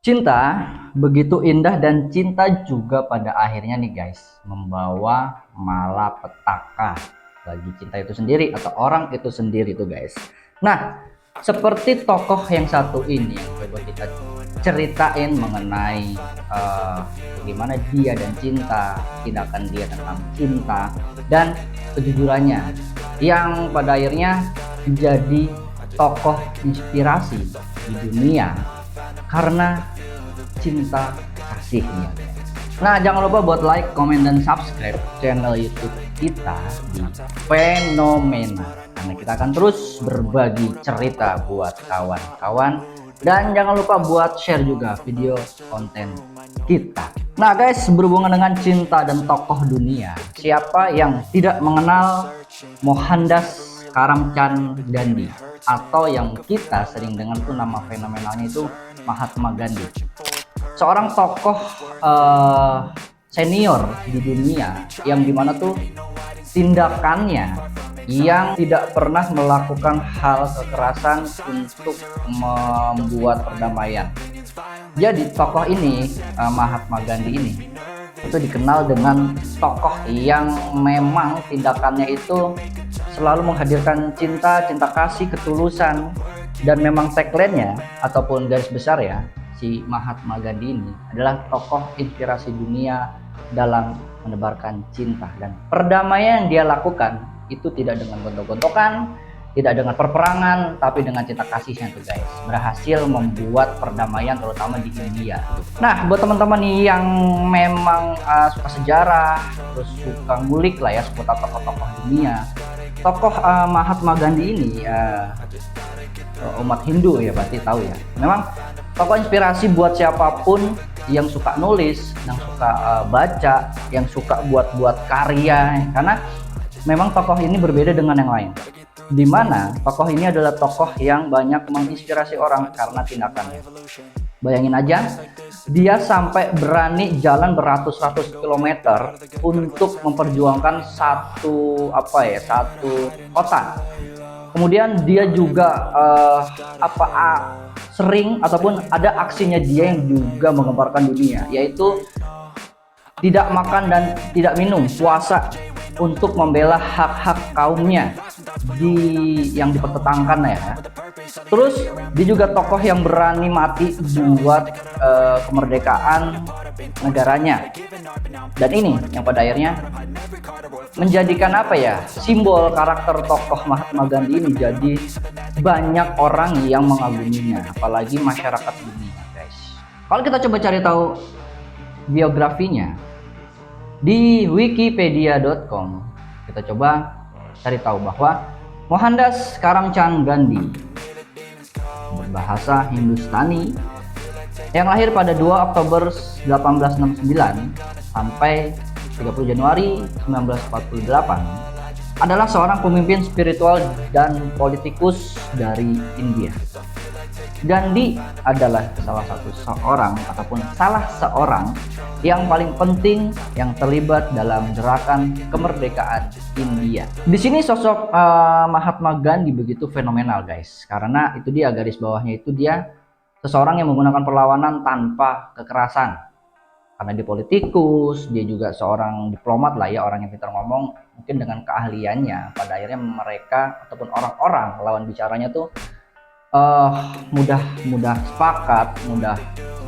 Cinta begitu indah dan cinta juga pada akhirnya nih guys membawa malapetaka bagi cinta itu sendiri atau orang itu sendiri tuh guys. Nah, seperti tokoh yang satu ini yang coba kita ceritain mengenai bagaimana dia dan cinta, tindakan dia tentang cinta dan kejujurannya yang pada akhirnya menjadi tokoh inspirasi di dunia karena cinta kasihnya. Nah, jangan lupa buat like, komen, dan subscribe channel YouTube kita di Fenomena, karena kita akan terus berbagi cerita buat kawan-kawan. Dan jangan lupa buat share juga video konten kita. Nah guys, berhubungan dengan cinta dan tokoh dunia, siapa yang tidak mengenal Mohandas Karamchand Gandhi, atau yang kita sering dengar tuh nama fenomenalnya itu Mahatma Gandhi. Seorang tokoh senior di dunia yang dimana tuh tindakannya yang tidak pernah melakukan hal kekerasan untuk membuat perdamaian. Jadi tokoh ini, Mahatma Gandhi ini, itu dikenal dengan tokoh yang memang tindakannya itu selalu menghadirkan cinta, cinta kasih, ketulusan. Dan memang tagline-nya ataupun garis besar ya, si Mahatma Gandhi ini adalah tokoh inspirasi dunia dalam menebarkan cinta dan perdamaian yang dia lakukan itu tidak dengan gontok-gontokan, tidak dengan perperangan, tapi dengan cinta kasihnya tuh guys, berhasil membuat perdamaian terutama di India. Nah, buat teman-teman nih yang memang suka sejarah, terus suka ngulik lah ya seputar tokoh-tokoh dunia, tokoh Mahatma Gandhi ini umat Hindu ya pasti tahu ya. Memang tokoh inspirasi buat siapapun yang suka nulis, yang suka baca, yang suka buat karya, karena memang tokoh ini berbeda dengan yang lain. Dimana tokoh ini adalah tokoh yang banyak menginspirasi orang karena tindakannya. Bayangin aja, dia sampai berani jalan beratus-ratus kilometer untuk memperjuangkan satu kota. Kemudian dia juga sering ataupun ada aksinya dia yang juga menggemparkan dunia, yaitu tidak makan dan tidak minum, puasa untuk membela hak-hak kaumnya yang dipertentangkan ya. Terus dia juga tokoh yang berani mati buat kemerdekaan negaranya. Dan ini yang pada akhirnya menjadikan simbol karakter tokoh Mahatma Gandhi ini, jadi banyak orang yang mengaguminya, apalagi masyarakat dunia guys. Kalau kita coba cari tahu biografinya di wikipedia.com, kita coba cari tahu bahwa Mohandas Karamchand Gandhi berbahasa Hindustani yang lahir pada 2 Oktober 1869 sampai 30 Januari 1948 adalah seorang pemimpin spiritual dan politikus dari India. Gandhi adalah salah seorang yang paling penting yang terlibat dalam gerakan kemerdekaan India. Di sini sosok Mahatma Gandhi begitu fenomenal guys, karena itu dia garis bawahnya, itu dia seseorang yang menggunakan perlawanan tanpa kekerasan. Karena dia politikus, dia juga seorang diplomat lah ya, orang yang pintar ngomong. Mungkin dengan keahliannya pada akhirnya mereka ataupun orang-orang lawan bicaranya tuh mudah sepakat, mudah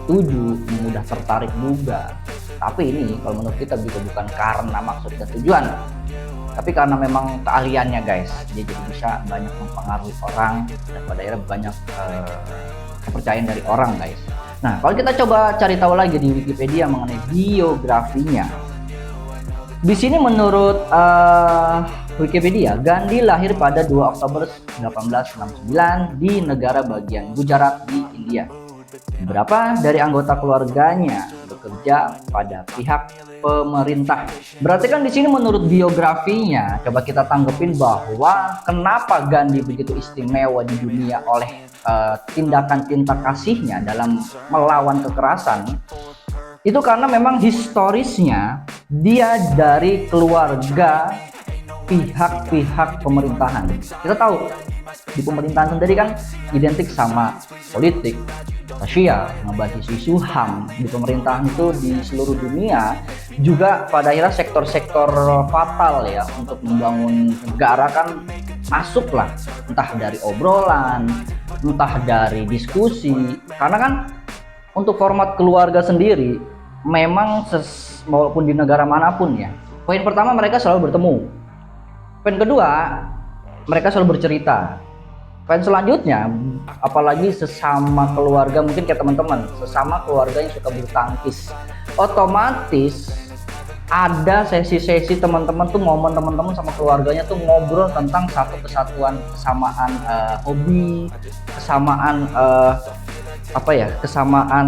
setuju, mudah tertarik juga. Tapi ini kalau menurut kita juga bukan karena maksud dan tujuan, tapi karena memang keahliannya guys. Dia jadi bisa banyak mempengaruhi orang dan pada akhirnya banyak kepercayaan dari orang guys. Nah, kalau kita coba cari tahu lagi di Wikipedia mengenai biografinya, di sini menurut Wikipedia, Gandhi lahir pada 2 Oktober 1869 di negara bagian Gujarat di India. Beberapa dari anggota keluarganya bekerja pada pihak pemerintah. Berarti kan di sini menurut biografinya, coba kita tanggepin bahwa kenapa Gandhi begitu istimewa di dunia oleh tindakan cinta kasihnya dalam melawan kekerasan. Itu karena memang historisnya dia dari keluarga pihak-pihak pemerintahan. Kita tahu Di pemerintahan sendiri kan identik sama politik, sosial, ngebahas isu-isu HAM. Di pemerintahan itu di seluruh dunia juga pada akhirnya sektor-sektor fatal ya untuk membangun negara kan masuklah, entah dari obrolan, entah dari diskusi. Karena kan untuk format keluarga sendiri memang walaupun di negara manapun ya, poin pertama mereka selalu bertemu, poin kedua mereka selalu bercerita, poin selanjutnya apalagi sesama keluarga, mungkin kayak teman-teman sesama keluarga yang suka bulu tangkis, otomatis ada sesi-sesi teman-teman tuh, momen teman-teman sama keluarganya tuh ngobrol tentang satu kesatuan, kesamaan hobi, kesamaan kesamaan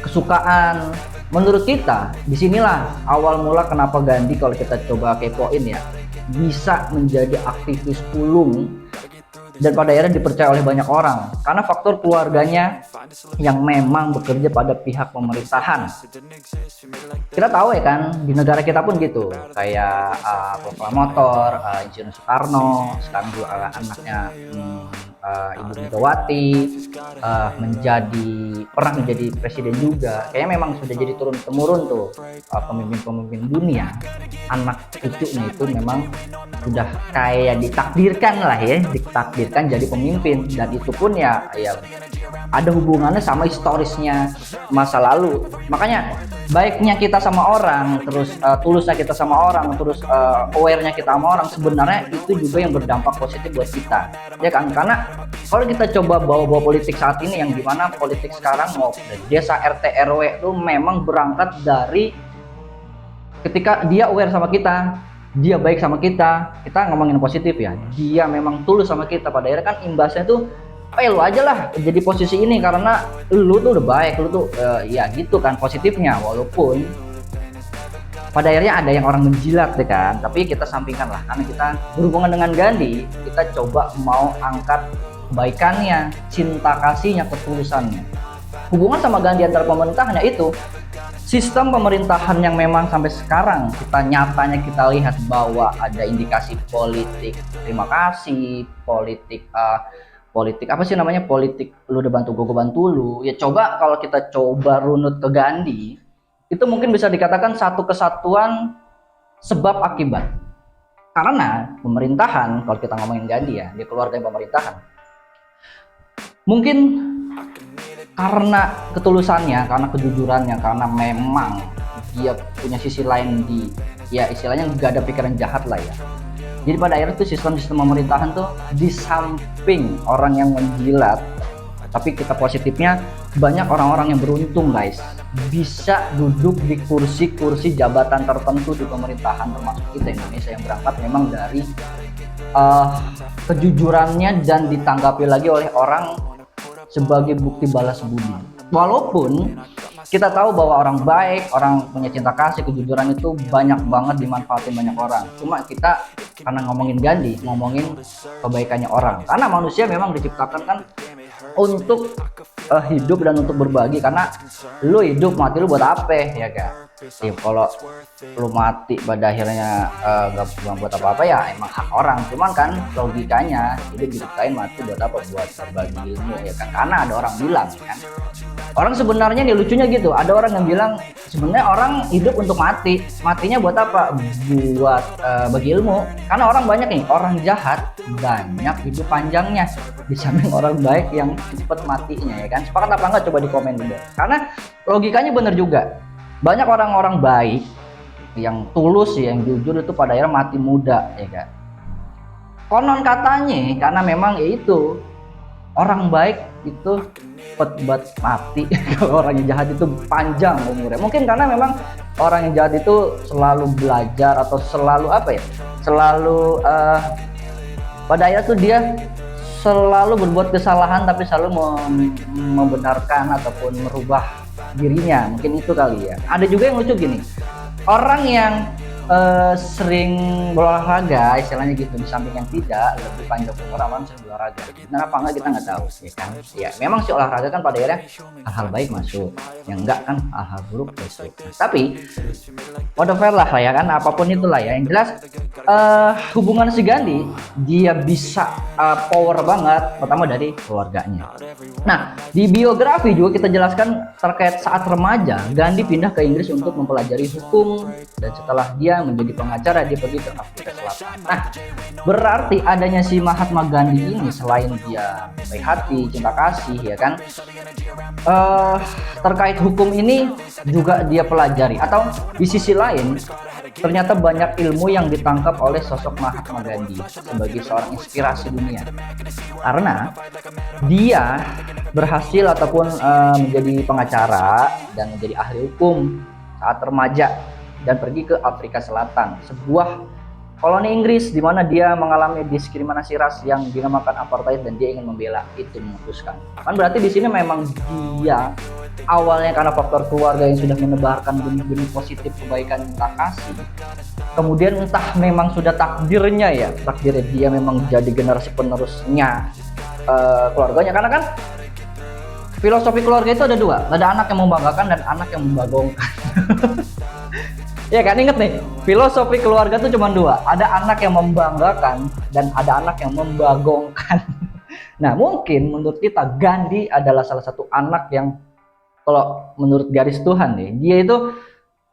kesukaan. Menurut kita disinilah awal mula kenapa Gandhi, kalau kita coba kepoin ya, bisa menjadi aktivis pulung dan pada akhirnya dipercaya oleh banyak orang karena faktor keluarganya yang memang bekerja pada pihak pemerintahan. Kita tahu ya kan, di negara kita pun gitu, kayak proklamator Insinyur Soekarno, sekarang juga anaknya Ibu Megawati pernah menjadi presiden juga. Kayaknya memang sudah jadi turun temurun tuh pemimpin-pemimpin dunia, anak cucunya itu memang sudah kayak ditakdirkan jadi pemimpin, dan itu pun ya ada hubungannya sama historisnya masa lalu. Makanya baiknya kita sama orang, terus tulusnya kita sama orang, terus aware-nya kita sama orang, sebenarnya itu juga yang berdampak positif buat kita, ya kan? Karena kalau kita coba bawa politik saat ini, yang dimana politik sekarang mau dari desa, RT, RW itu memang berangkat dari ketika dia aware sama kita, dia baik sama kita ngomongin positif ya, dia memang tulus sama kita, pada akhirnya kan imbasnya tuh lu aja lah jadi posisi ini karena lu tuh udah baik, lu tuh ya gitu kan positifnya. Walaupun pada akhirnya ada yang orang menjilat ya kan, tapi kita sampingkan lah, karena kita berhubungan dengan Gandhi, kita coba mau angkat kebaikannya, cinta kasihnya, ketulusannya. Hubungan sama Gandhi antar pemerintahannya itu sistem pemerintahan yang memang sampai sekarang nyatanya kita lihat bahwa ada indikasi politik terima kasih, politik lu udah bantu gue bantu lu ya. Coba kalau kita coba runut ke Gandhi, itu mungkin bisa dikatakan satu kesatuan sebab akibat. Karena pemerintahan, kalau kita ngomongin Gandhi ya, dia keluar dari pemerintahan, mungkin karena ketulusannya, karena kejujurannya, karena memang dia punya sisi lain, istilahnya gak ada pikiran jahat lah ya. Jadi pada akhirnya tuh sistem pemerintahan tuh di samping orang yang menjilat, tapi kita positifnya banyak orang-orang yang beruntung guys, bisa duduk di kursi-kursi jabatan tertentu di pemerintahan, termasuk kita Indonesia yang berangkat memang dari kejujurannya dan ditanggapi lagi oleh orang sebagai bukti balas budi. Walaupun kita tahu bahwa orang baik, orang punya cinta kasih, kejujuran itu banyak banget dimanfaatin banyak orang. Cuma kita karena ngomongin Gandhi, ngomongin kebaikannya orang. Karena manusia memang diciptakan kan untuk hidup dan untuk berbagi. Karena lu hidup, mati lu buat apa ya kan? Ya, kalau lu mati pada akhirnya gak buat apa-apa ya emang hak orang. Cuman kan logikanya hidup diciptain, mati buat apa? Buat berbagi ilmu ya kan? Karena ada orang bilang kan, orang sebenarnya nih lucunya gitu, ada orang yang bilang sebenarnya orang hidup untuk mati, matinya buat apa? Buat bagi ilmu. Karena orang banyak nih, orang jahat banyak hidup panjangnya di samping orang baik yang cepet matinya ya kan. Sepakat apa enggak? Coba di komen dulu. Karena logikanya bener juga, banyak orang-orang baik yang tulus yang jujur itu pada akhirnya mati muda ya kan. Konon katanya karena memang ya itu orang baik itu cepet banget mati kalau orang yang jahat itu panjang umurnya. Mungkin karena memang orang yang jahat itu selalu belajar atau selalu selalu pada akhirnya tuh dia selalu berbuat kesalahan tapi selalu membenarkan ataupun merubah dirinya. Mungkin itu kali ya. Ada juga yang lucu gini, orang yang sering berolahraga istilahnya gitu, di samping yang tidak lebih panjang umur sering berolahraga. Benar apa enggak kita nggak tahu ya kan. Ya memang si olahraga kan pada akhirnya hal-hal baik masuk, yang enggak kan hal-hal buruk masuk. Tapi whatever lah ya kan, apapun itulah ya, yang jelas hubungan si Gandhi, dia bisa power banget pertama dari keluarganya. Nah, di biografi juga kita jelaskan terkait saat remaja Gandhi pindah ke Inggris untuk mempelajari hukum, dan setelah dia menjadi pengacara dia pergi ke Afrika Selatan. Nah, berarti adanya si Mahatma Gandhi ini selain dia baik hati, cinta kasih, ya kan, terkait hukum ini juga dia pelajari. Atau di sisi lain, ternyata banyak ilmu yang ditangkap oleh sosok Mahatma Gandhi sebagai seorang inspirasi dunia, karena dia berhasil ataupun menjadi pengacara dan menjadi ahli hukum saat remaja dan pergi ke Afrika Selatan, sebuah koloni Inggris di mana dia mengalami diskriminasi ras yang dinamakan apartheid, dan dia ingin membela itu, memutuskan. Kan berarti di sini memang dia awalnya karena faktor keluarga yang sudah menebarkan benih-benih positif kebaikan cinta kasih. Kemudian entah memang sudah takdirnya dia memang jadi generasi penerusnya keluarganya, karena kan filosofi keluarga itu ada dua, ada anak yang membanggakan dan anak yang membagongkan. Ya kan, inget nih, filosofi keluarga tuh cuma dua, ada anak yang membanggakan dan ada anak yang membagongkan. Nah, mungkin menurut kita Gandhi adalah salah satu anak yang, kalau menurut garis Tuhan nih, dia itu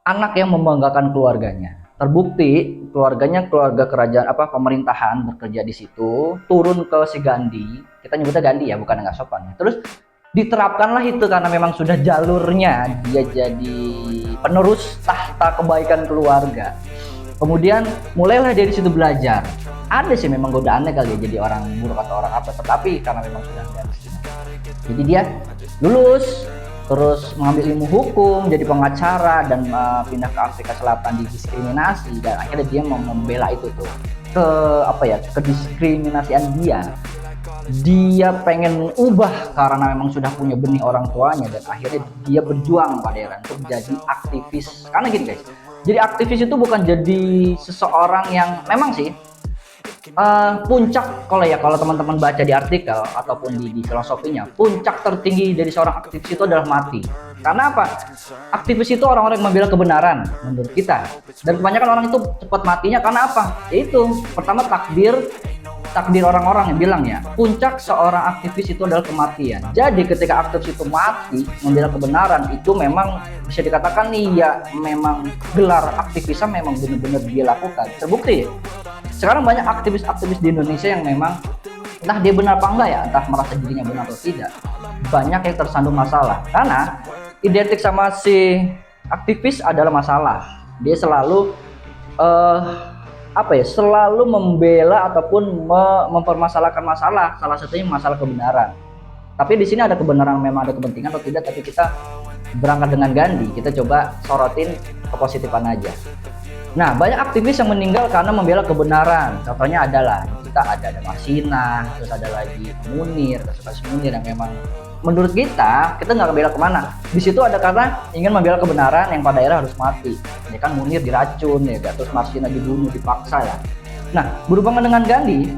anak yang membanggakan keluarganya. Terbukti keluarganya keluarga kerajaan pemerintahan, bekerja di situ, turun ke si Gandhi, kita nyebutnya Gandhi ya, bukan nggak sopan. Terus diterapkanlah itu karena memang sudah jalurnya dia jadi penerus tahta kebaikan keluarga. Kemudian mulailah dia di situ belajar. Ada sih memang godaannya kali ya jadi orang buruk atau orang apa, tetapi karena memang sudah garis. Jadi dia lulus, terus mengambil ilmu hukum, jadi pengacara, dan pindah ke Afrika Selatan, didiskriminasi, dan akhirnya dia mau membela itu tuh kediskriminasian dia pengen ubah karena memang sudah punya benih orang tuanya, dan akhirnya dia berjuang pada untuk jadi aktivis. Karena gini guys, jadi aktivis itu bukan jadi seseorang yang memang sih puncak, kalau teman-teman baca di artikel ataupun di filosofinya, puncak tertinggi dari seorang aktivis itu adalah mati. Karena apa? Aktivis itu orang-orang yang membela kebenaran menurut kita, dan kebanyakan orang itu cepat matinya karena apa? Yaitu pertama takdir orang-orang yang bilang ya, puncak seorang aktivis itu adalah kematian. Jadi ketika aktivis itu mati membela kebenaran, itu memang bisa dikatakan nih ya, memang gelar aktivisnya memang benar-benar dia lakukan. Terbukti sekarang banyak aktivis-aktivis di Indonesia yang memang entah dia benar apa enggak ya, entah merasa dirinya benar atau tidak, banyak yang tersandung masalah karena identik sama si aktivis adalah masalah. Dia selalu selalu membela ataupun mempermasalahkan masalah, salah satunya masalah kebenaran. Tapi di sini ada kebenaran, memang ada kepentingan atau tidak, tapi kita berangkat dengan Gandhi, kita coba sorotin kepositifan aja. Nah, banyak aktivis yang meninggal karena membela kebenaran. Contohnya adalah kita ada Masina, terus ada lagi Munir, kasus Munir yang memang menurut kita nggak bela kemana. Di situ ada karena ingin membela kebenaran yang pada akhirnya harus mati. Ya kan, Munir diracun ya, terus Masina dibunuh dipaksa ya. Nah, berhubungan dengan Gandhi,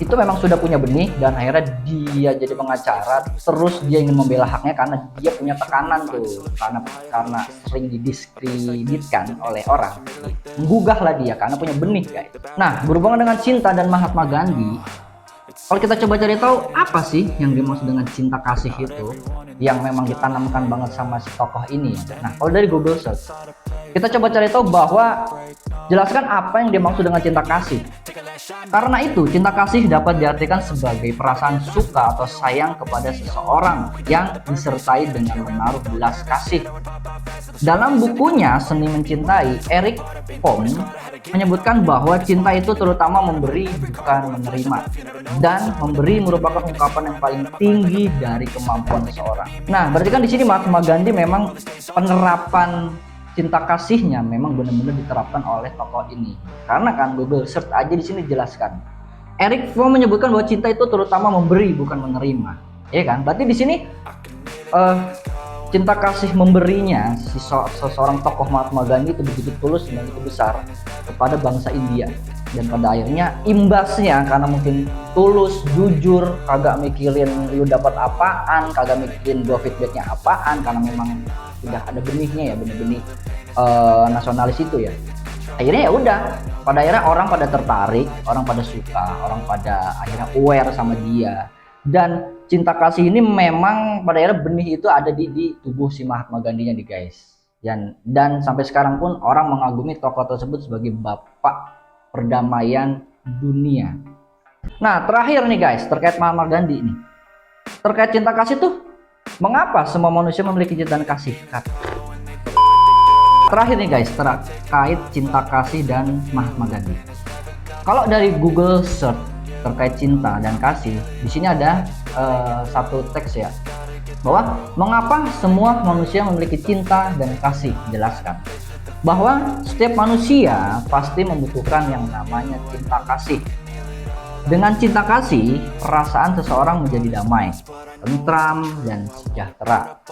itu memang sudah punya benih dan akhirnya dia jadi pengacara, terus dia ingin membela haknya karena dia punya tekanan tuh, karena sering didiskreditkan oleh orang. Menggugahlah dia karena punya benih guys. Nah, berhubungan dengan cinta dan Mahatma Gandhi, kalau kita coba cari tahu apa sih yang dimaksud dengan cinta kasih itu yang memang ditanamkan banget sama si tokoh ini. Nah, kalau dari Google Search kita coba cari tahu bahwa jelaskan apa yang dimaksud dengan cinta kasih. Karena itu, cinta kasih dapat diartikan sebagai perasaan suka atau sayang kepada seseorang yang disertai dengan menaruh belas kasih. Dalam bukunya Seni Mencintai, Eric Fromm menyebutkan bahwa cinta itu terutama memberi bukan menerima, dan memberi merupakan ungkapan yang paling tinggi dari kemampuan seseorang. Nah, berarti kan di sini Mahatma Gandhi memang penerapan cinta kasihnya memang benar-benar diterapkan oleh tokoh ini. Karena kan Google Search aja di sini jelaskan. Eric Fromm menyebutkan bahwa cinta itu terutama memberi bukan menerima. Ya kan? Berarti di sini cinta kasih memberinya seseorang tokoh Mahatma Gandhi itu begitu tulus dan begitu besar kepada bangsa India. Dan pada akhirnya imbasnya karena mungkin tulus, jujur, kagak mikirin lu dapat apaan, kagak mikirin gua feedbacknya apaan, karena memang sudah ada benihnya ya, benih-benih nasionalis itu ya. akhirnya ya udah, pada akhirnya orang pada tertarik, orang pada suka, orang pada akhirnya aware sama dia. Dan cinta kasih ini memang pada akhirnya benih itu ada di tubuh si Mahatma Gandhi-nya nih guys. Dan sampai sekarang pun orang mengagumi tokoh tersebut sebagai bapak perdamaian dunia. Nah, terakhir nih guys, terkait Mahatma Gandhi ini. Terkait cinta kasih tuh, mengapa semua manusia memiliki cinta dan kasih? Terakhir nih guys, terkait cinta kasih dan Mahatma Gandhi. Kalau dari Google search terkait cinta dan kasih, di sini ada satu teks ya, bahwa mengapa semua manusia memiliki cinta dan kasih. Jelaskan bahwa setiap manusia pasti membutuhkan yang namanya cinta kasih. Dengan cinta kasih, perasaan seseorang menjadi damai, tentram, dan sejahtera.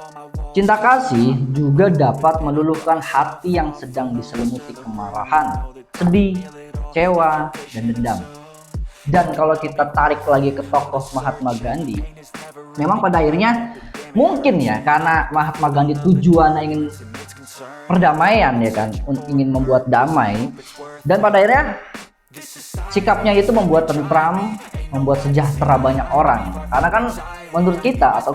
Cinta kasih juga dapat meluluhkan hati yang sedang diselimuti kemarahan, sedih, kecewa, dan dendam. Dan kalau kita tarik lagi ke tokoh Mahatma Gandhi, memang pada akhirnya mungkin ya, karena Mahatma Gandhi tujuannya ingin perdamaian ya kan, ingin membuat damai, dan pada akhirnya sikapnya itu membuat tentram, membuat sejahtera banyak orang. Karena kan menurut kita atau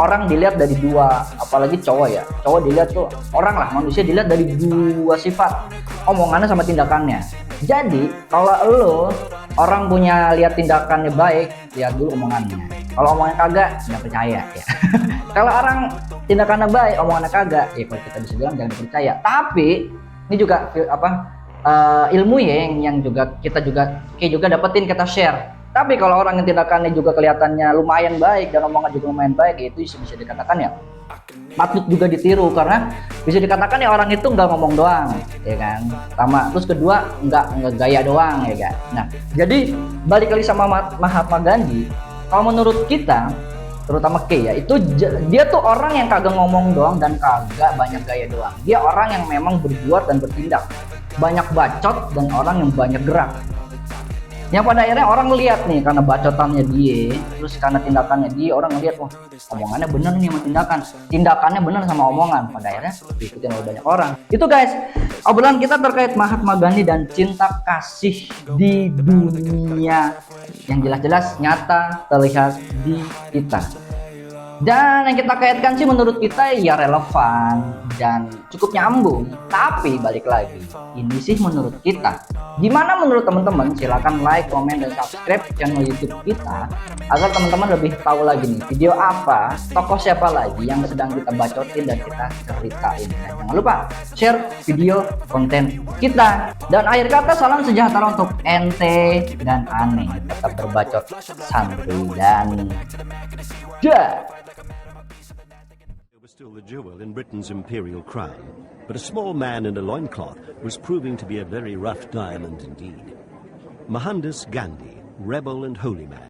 orang dilihat dari dua, apalagi cowok ya, cowok dilihat tuh, orang lah, manusia dilihat dari dua sifat, omongannya sama tindakannya. Jadi kalau lo orang punya lihat tindakannya baik, lihat dulu omongannya. Kalau omongannya kagak, nggak percaya ya. Kalau orang tindakannya baik, omongannya kagak, ya kalau kita bisa bilang jangan percaya. Tapi ini juga ilmu ya yang juga kita juga dapetin, kita share. Tapi kalau orang yang tindakannya juga kelihatannya lumayan baik dan omongan juga lumayan baik, itu bisa dikatakan ya patut juga ditiru, karena bisa dikatakan ya orang itu nggak ngomong doang ya kan, pertama, terus kedua nggak gaya doang ya kan. Nah, jadi balik lagi sama Mahatma Gandhi, kalau menurut kita terutama ya, itu dia tuh orang yang kagak ngomong doang dan kagak banyak gaya doang. Dia orang yang memang berbuat dan bertindak, banyak bacot dan orang yang banyak gerak. Yang pada akhirnya orang lihat nih, karena bacotannya dia, terus karena tindakannya dia, orang ngeliat, wah omongannya bener nih sama tindakannya bener sama omongan. Pada akhirnya diikutin oleh banyak orang. Itu guys, obrolan kita terkait Mahatma Gandhi dan cinta kasih di dunia yang jelas-jelas nyata terlihat di kita. Dan yang kita kaitkan sih menurut kita ya relevan dan cukup nyambung. Tapi balik lagi, ini sih menurut kita. Gimana menurut teman-teman? Silahkan like, komen, dan subscribe channel YouTube kita agar teman-teman lebih tahu lagi nih video apa, tokoh siapa lagi yang sedang kita bacotin dan kita ceritain. Dan jangan lupa share video konten kita. Dan akhir kata, salam sejahtera untuk ente dan aneh. Tetap berbacot santuy dan Still the jewel in Britain's imperial crown, but a small man in a loincloth was proving to be a very rough diamond indeed. Mohandas Gandhi, rebel and holy man.